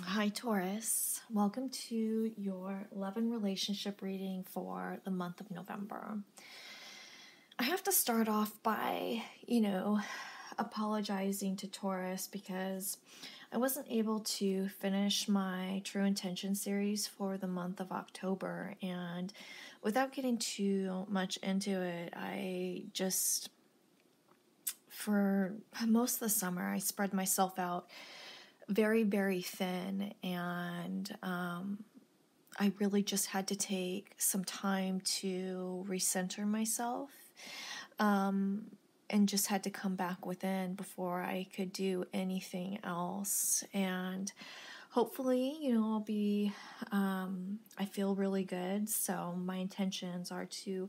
Hi, Taurus. Welcome to your love and relationship reading for the month of November. I have to start off by, apologizing to Taurus because I wasn't able to finish my True Intention series for the month of October. And without getting too much into it, for most of the summer, I spread myself out very, very thin, and I really just had to take some time to recenter myself, and just had to come back within before I could do anything else. And hopefully, I feel really good. So my intentions are to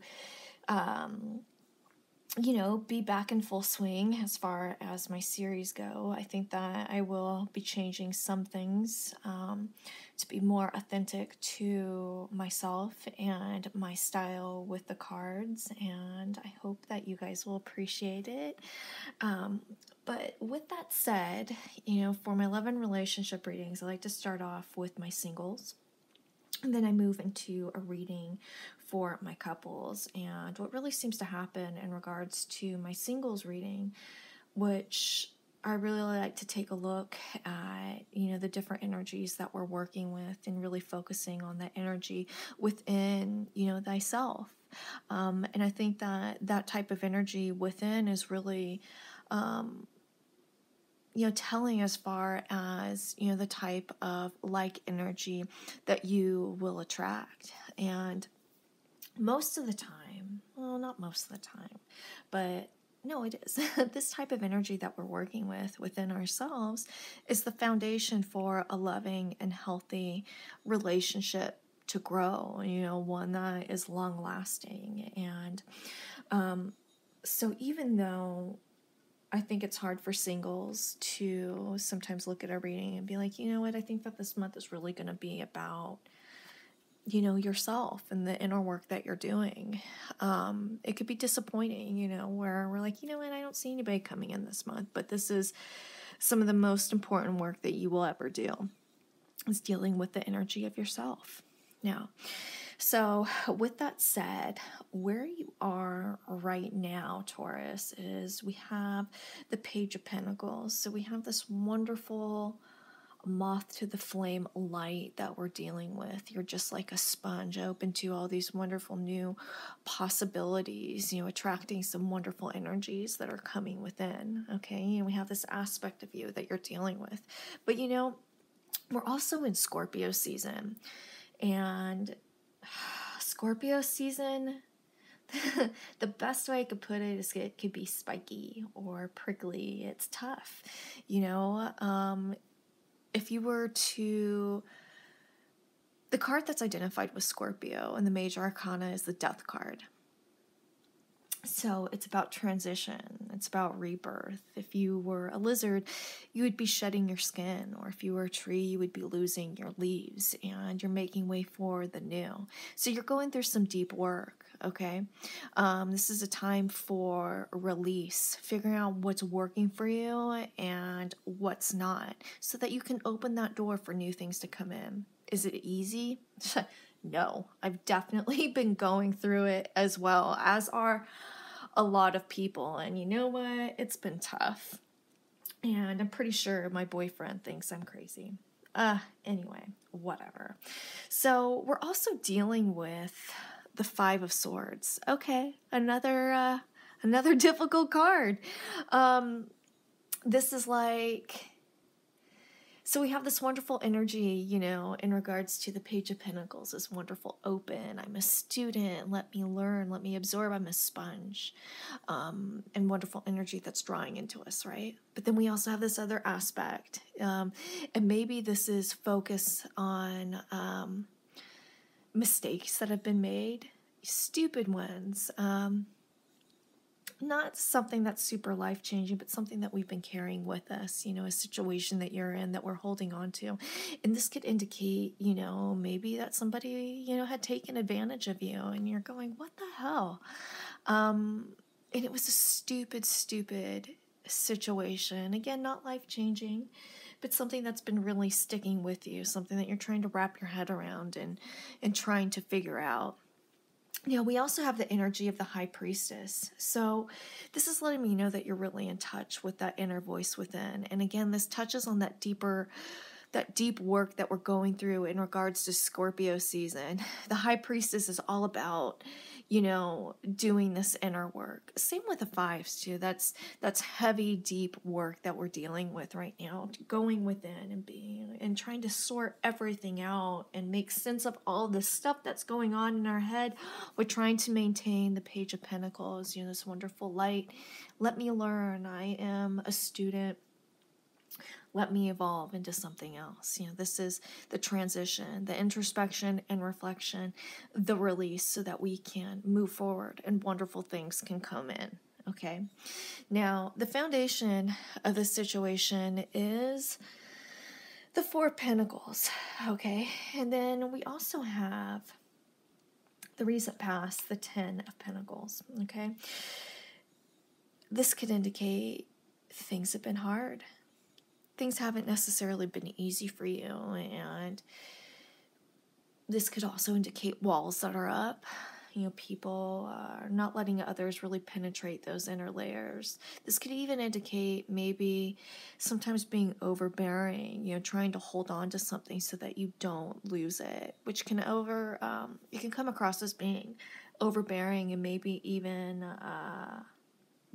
be back in full swing as far as my series go. I think that I will be changing some things to be more authentic to myself and my style with the cards, and I hope that you guys will appreciate it. But with that said, for my love and relationship readings, I like to start off with my singles. And then I move into a reading for my couples. And what really seems to happen in regards to my singles reading, which I really like to take a look at, the different energies that we're working with and really focusing on that energy within, thyself. And I think that type of energy within is really telling as far as, the type of like energy that you will attract. And most of the time, well, not most of the time, but no, it is. This type of energy that we're working with within ourselves is the foundation for a loving and healthy relationship to grow, one that is long lasting. And so even though I think it's hard for singles to sometimes look at a reading and be like, you know what, I think that this month is really going to be about, yourself and the inner work that you're doing. It could be disappointing, where we're like, you know what, I don't see anybody coming in this month, but this is some of the most important work that you will ever do, is dealing with the energy of yourself. Now, so with that said, where you are right now, Taurus, is we have the Page of Pentacles. So we have this wonderful moth to the flame light that we're dealing with. You're just like a sponge, open to all these wonderful new possibilities, attracting some wonderful energies that are coming within, okay? And we have this aspect of you that you're dealing with. But, we're also in Scorpio season. And Scorpio season, the best way I could put it is it could be spiky or prickly. It's tough. If you were to, the card that's identified with Scorpio and the major arcana is the Death card. So it's about transition. It's about rebirth. If you were a lizard, you would be shedding your skin. Or if you were a tree, you would be losing your leaves. And you're making way for the new. So you're going through some deep work, okay? This is a time for release. Figuring out what's working for you and what's not. So that you can open that door for new things to come in. Is it easy? No, I've definitely been going through it as well, as are a lot of people. And you know what? It's been tough. And I'm pretty sure my boyfriend thinks I'm crazy. Anyway, whatever. So we're also dealing with the Five of Swords. Okay, another difficult card. This is like... So we have this wonderful energy, in regards to the Page of Pentacles, this wonderful open. I'm a student. Let me learn. Let me absorb. I'm a sponge. And wonderful energy that's drawing into us, right? But then we also have this other aspect. And maybe this is focus on mistakes that have been made, stupid ones. Not something that's super life-changing, but something that we've been carrying with us, a situation that you're in that we're holding on to. And this could indicate, maybe that somebody, had taken advantage of you and you're going, what the hell? And it was a stupid situation. Again, not life-changing, but something that's been really sticking with you, something that you're trying to wrap your head around and trying to figure out. We also have the energy of the high priestess. So this is letting me know that you're really in touch with that inner voice within. And again, this touches on that deep work that we're going through in regards to Scorpio season. The high priestess is all about, doing this inner work. Same with the fives too. That's heavy, deep work that we're dealing with right now, going within and being and trying to sort everything out and make sense of all the stuff that's going on in our head. We're trying to maintain the Page of Pentacles, this wonderful light. Let me learn. I am a student. Let me evolve into something else. This is the transition, the introspection and reflection, the release, so that we can move forward and wonderful things can come in. Okay. Now, the foundation of this situation is the Four of Pentacles. Okay. And then we also have the recent past, the Ten of Pentacles. Okay. This could indicate things have been hard. Things haven't necessarily been easy for you, and this could also indicate walls that are up. People are not letting others really penetrate those inner layers. This could even indicate maybe sometimes being overbearing, trying to hold on to something so that you don't lose it, which can it can come across as being overbearing and maybe even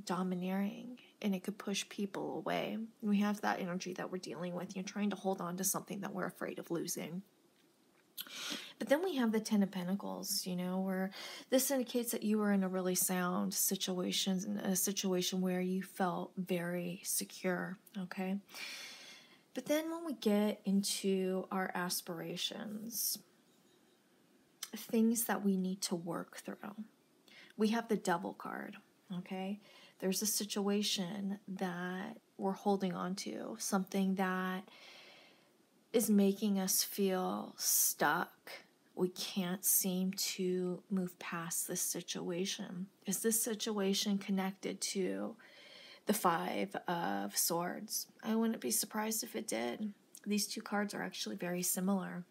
domineering, and it could push people away. We have that energy that we're dealing with. You're trying to hold on to something that we're afraid of losing. But then we have the Ten of Pentacles, where this indicates that you were in a really sound situation, a situation where you felt very secure, okay? But then when we get into our aspirations, things that we need to work through, we have the Devil card, okay? There's a situation that we're holding on to, something that is making us feel stuck. We can't seem to move past this situation. Is this situation connected to the Five of Swords? I wouldn't be surprised if it did. These two cards are actually very similar.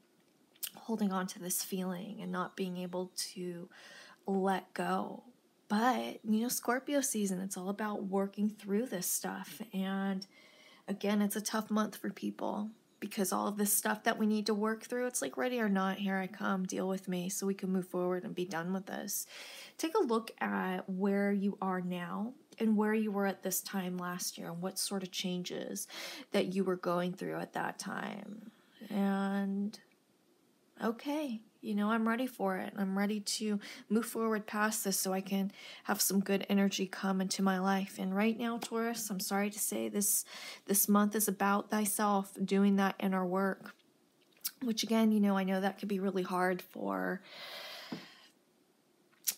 Holding on to this feeling and not being able to let go. But, Scorpio season, it's all about working through this stuff. And again, it's a tough month for people because all of this stuff that we need to work through, it's like, ready or not, here I come, deal with me so we can move forward and be done with this. Take a look at where you are now and where you were at this time last year and what sort of changes that you were going through at that time. And okay, I'm ready for it. I'm ready to move forward past this so I can have some good energy come into my life. And right now, Taurus, I'm sorry to say this month is about thyself, doing that inner work, which again, I know that could be really hard for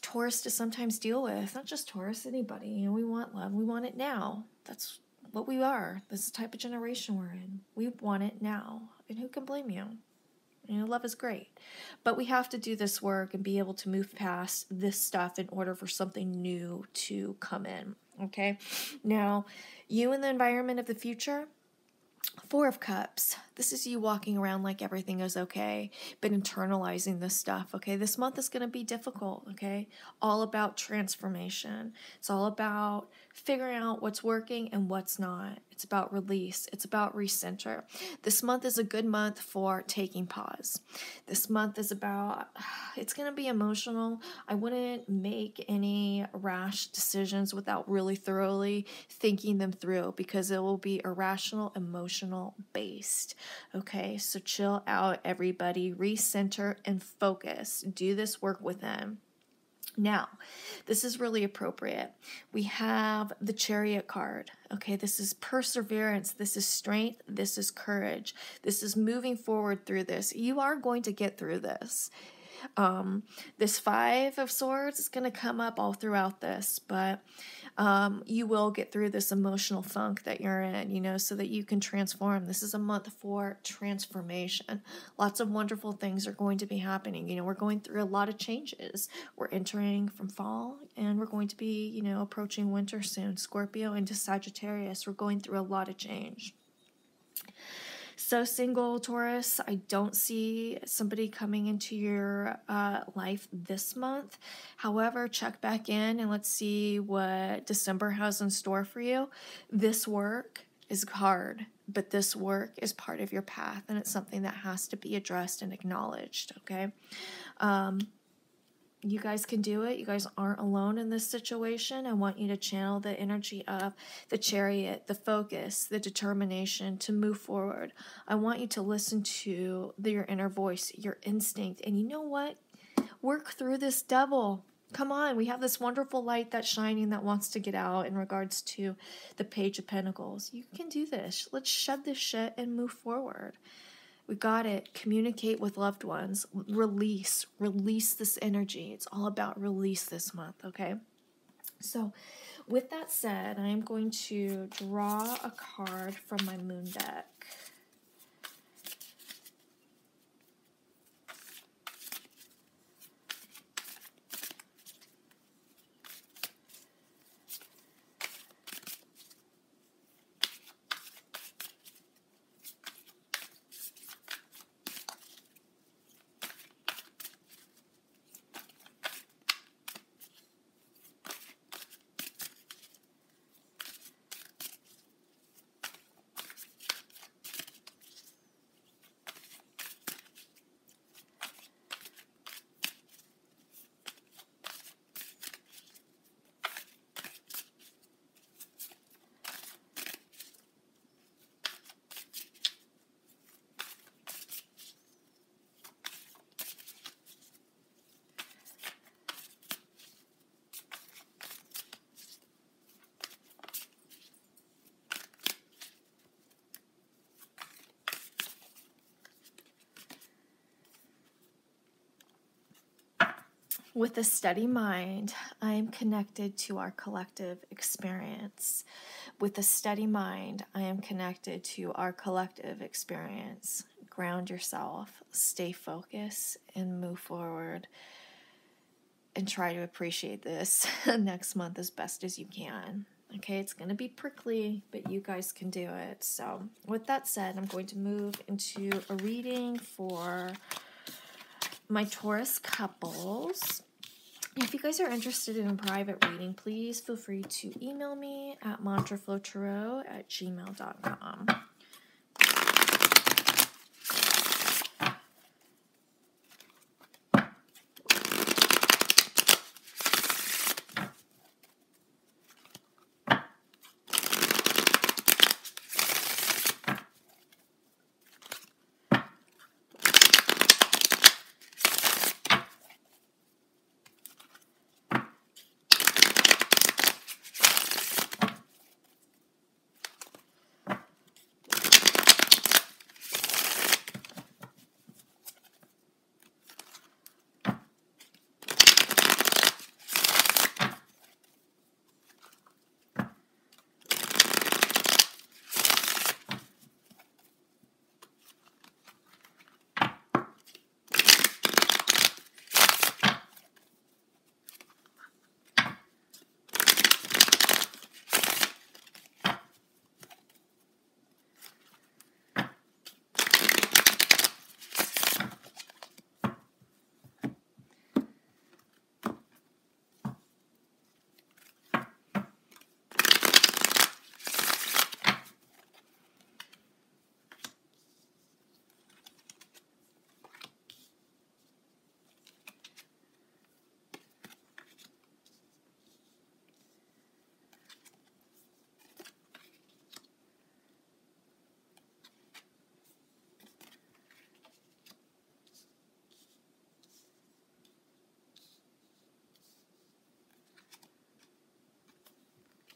Taurus to sometimes deal with. Not just Taurus, anybody. We want love. We want it now. That's what we are. This is the type of generation we're in. We want it now. And who can blame you? Love is great, but we have to do this work and be able to move past this stuff in order for something new to come in, okay? Now, you in the environment of the future, Four of Cups. This is you walking around like everything is okay, but internalizing this stuff, okay? This month is going to be difficult, okay? All about transformation. It's all about figuring out what's working and what's not. It's about release. It's about recenter. This month is a good month for taking pause. This month is about, it's going to be emotional. I wouldn't make any rash decisions without really thoroughly thinking them through because it will be irrational, emotional based. Okay, so chill out, everybody. Recenter and focus. Do this work with them. Now, this is really appropriate. We have the Chariot card. Okay, this is perseverance. This is strength. This is courage. This is moving forward through this. You are going to get through this. This Five of Swords is going to come up all throughout this, but you will get through this emotional funk that you're in, so that you can transform. This is a month for transformation. Lots of wonderful things are going to be happening. We're going through a lot of changes. We're entering from fall, and we're going to be, approaching winter soon. Scorpio into Sagittarius. We're going through a lot of change. So single, Taurus, I don't see somebody coming into your life this month. However, check back in and let's see what December has in store for you. This work is hard, but this work is part of your path, and it's something that has to be addressed and acknowledged, okay? You guys can do it. You guys aren't alone in this situation. I want you to channel the energy of the Chariot, the focus, the determination to move forward. I want you to listen to your inner voice, your instinct. And you know what? Work through this devil. Come on. We have this wonderful light that's shining that wants to get out in regards to the Page of Pentacles. You can do this. Let's shed this shit and move forward. We got it. Communicate with loved ones. Release this energy. It's all about release this month, okay? So with that said, I am going to draw a card from my moon deck. With a steady mind, I am connected to our collective experience. With a steady mind, I am connected to our collective experience. Ground yourself, stay focused, and move forward. And try to appreciate this next month as best as you can. Okay, it's going to be prickly, but you guys can do it. So with that said, I'm going to move into a reading for my Taurus couples. If you guys are interested in a private reading, please feel free to email me at mantraflowtarot@gmail.com.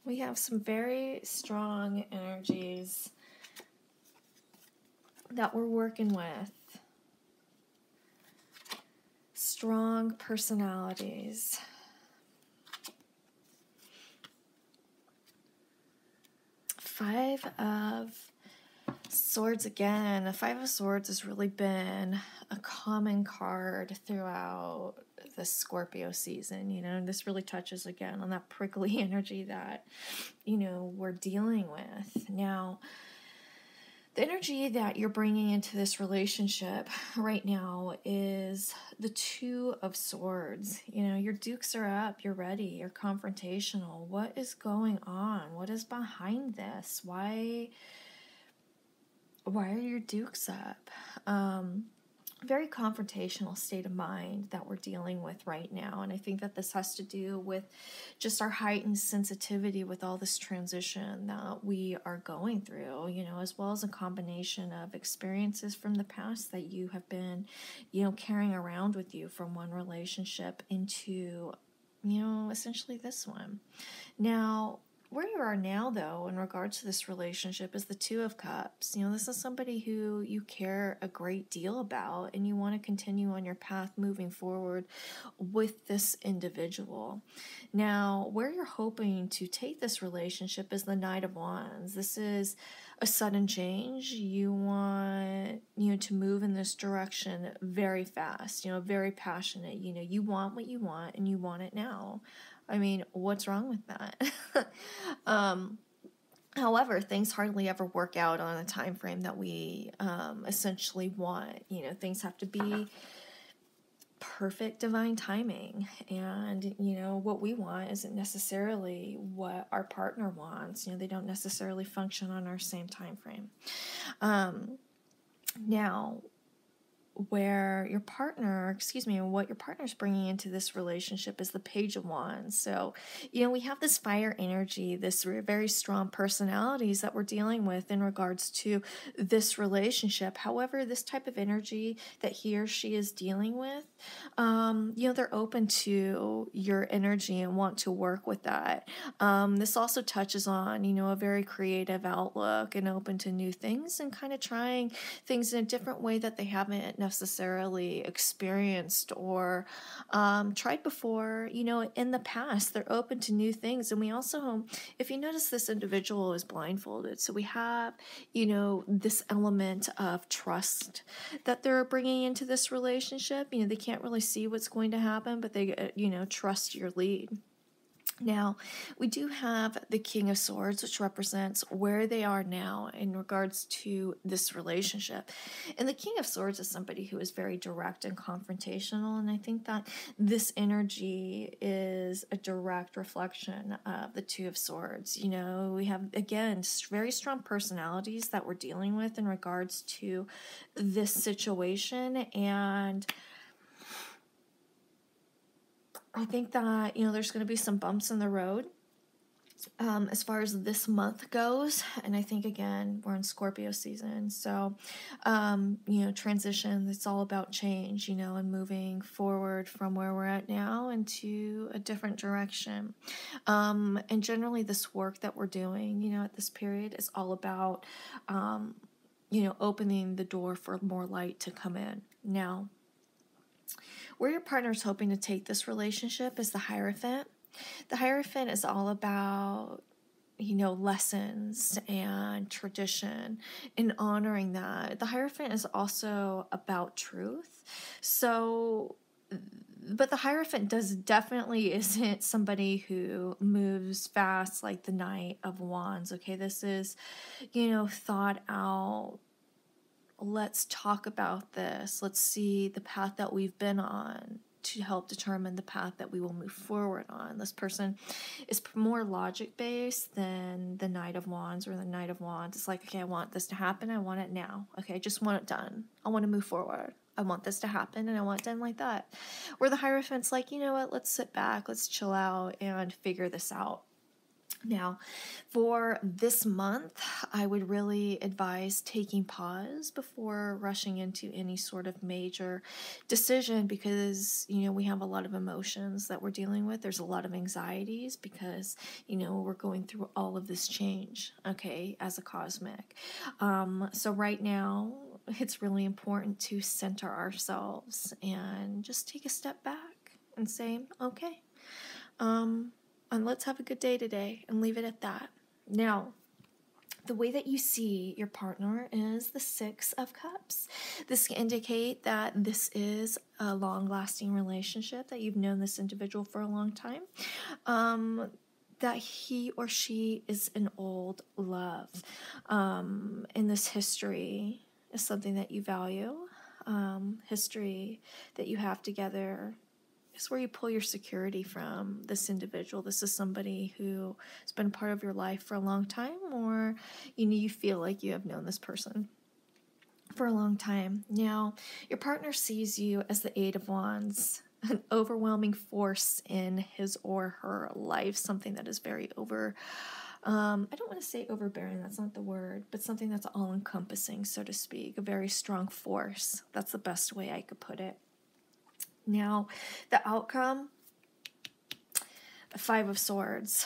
We have some very strong energies that we're working with. Strong personalities. Five of Swords again. The Five of Swords has really been a common card throughout the Scorpio season. You know, this really touches again on that prickly energy that, you know, we're dealing with. Now, The energy that you're bringing into this relationship right now is the Two of Swords. You know, your dukes are up, you're ready, you're confrontational. What is going on? What is behind this? Why are your dukes up? Very confrontational state of mind that we're dealing with right now. And I think that this has to do with just our heightened sensitivity with all this transition that we are going through, you know, as well as a combination of experiences from the past that you have been, you know, carrying around with you from one relationship into, you know, essentially this one. Now, where you are now, though, in regards to this relationship is the Two of Cups. You know, this is somebody who you care a great deal about, and you want to continue on your path moving forward with this individual. Now, where you're hoping to take this relationship is the Knight of Wands. This is a sudden change. You want, you know, to move in this direction very fast, you know, very passionate. You know, you want what you want, and you want it now. I mean, what's wrong with that? However, things hardly ever work out on a time frame that we essentially want. You know, things have to be perfect divine timing, and you know what we want isn't necessarily what our partner wants. You know, they don't necessarily function on our same time frame. Now, where your partner, what your partner's bringing into this relationship is the Page of Wands. So, you know, we have this fire energy, this very strong personalities that we're dealing with in regards to this relationship. However, this type of energy that he or she is dealing with, you know, they're open to your energy and want to work with that. This also touches on, you know, a very creative outlook and open to new things and kind of trying things in a different way that they haven't necessarily experienced or tried before, you know, in the past. They're open to new things. And we also, if you notice, this individual is blindfolded. So we have, you know, this element of trust that they're bringing into this relationship. You know, they can't really see what's going to happen, but they, you know, trust your lead. Now, we do have the King of Swords, which represents where they are now in regards to this relationship. And the King of Swords is somebody who is very direct and confrontational. And I think that this energy is a direct reflection of the Two of Swords. You know, we have, again, very strong personalities that we're dealing with in regards to this situation. And I think that, you know, there's going to be some bumps in the road as far as this month goes. And I think, again, we're in Scorpio season. So, you know, transition, it's all about change, you know, and moving forward from where we're at now into a different direction. And generally this work that we're doing, you know, at this period is all about, you know, opening the door for more light to come in. Now, where your partner is hoping to take this relationship is the Hierophant. The Hierophant is all about, you know, lessons and tradition and honoring that. The Hierophant is also about truth. So, but the Hierophant definitely isn't somebody who moves fast like the Knight of Wands. Okay, this is, you know, thought out. Let's talk about this. Let's see the path that we've been on to help determine the path that we will move forward on. This person is more logic-based than the Knight of Wands or the Knight of Wands. It's like, okay, I want this to happen. I want it now. Okay, I just want it done. I want to move forward. I want this to happen, and I want it done like that. Where the Hierophant's like, you know what, let's sit back, let's chill out, and figure this out. Now, for this month, I would really advise taking pause before rushing into any sort of major decision because, you know, we have a lot of emotions that we're dealing with. There's a lot of anxieties because, you know, we're going through all of this change, okay, as a cosmic. So right now, it's really important to center ourselves and just take a step back and say, okay, and let's have a good day today and leave it at that. Now, the way that you see your partner is the Six of Cups. This can indicate that this is a long-lasting relationship, that you've known this individual for a long time. that he or she is in old love. And this history is something that you value. History that you have together is where you pull your security from. This individual, this is somebody who has been part of your life for a long time, or you feel like you have known this person for a long time. Now, your partner sees you as the Eight of Wands, an overwhelming force in his or her life, something that is very I don't want to say overbearing, that's not the word, but something that's all-encompassing, so to speak, a very strong force. That's the best way I could put it. Now, the outcome, the Five of Swords.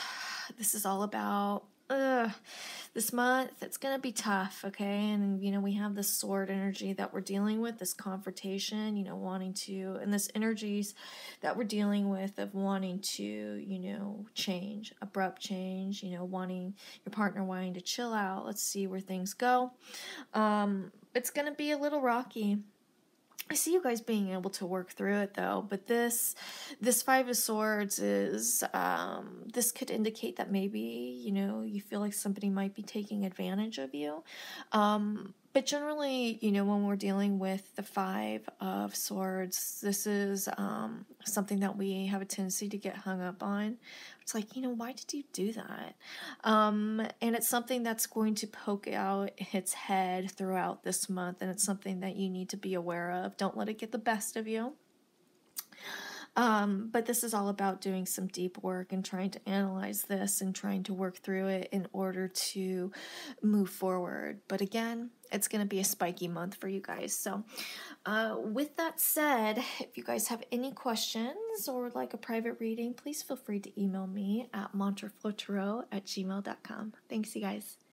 This is all about, this month, it's going to be tough, okay? And, we have this sword energy that we're dealing with, this confrontation, wanting to, and this energies that we're dealing with of wanting to, change, abrupt change, wanting, your partner wanting to chill out. Let's see where things go. It's going to be a little rocky. I see you guys being able to work through it though, but this Five of Swords is, this could indicate that maybe, you feel like somebody might be taking advantage of you. But generally, when we're dealing with the Five of Swords, this is something that we have a tendency to get hung up on. It's like, why did you do that? And it's something that's going to poke out its head throughout this month, and it's something that you need to be aware of. Don't let it get the best of you. But this is all about doing some deep work and trying to analyze this and trying to work through it in order to move forward. But again, it's going to be a spiky month for you guys. So with that said, if you guys have any questions or would like a private reading, please feel free to email me at mantraflowtarot@gmail.com. Thanks, you guys.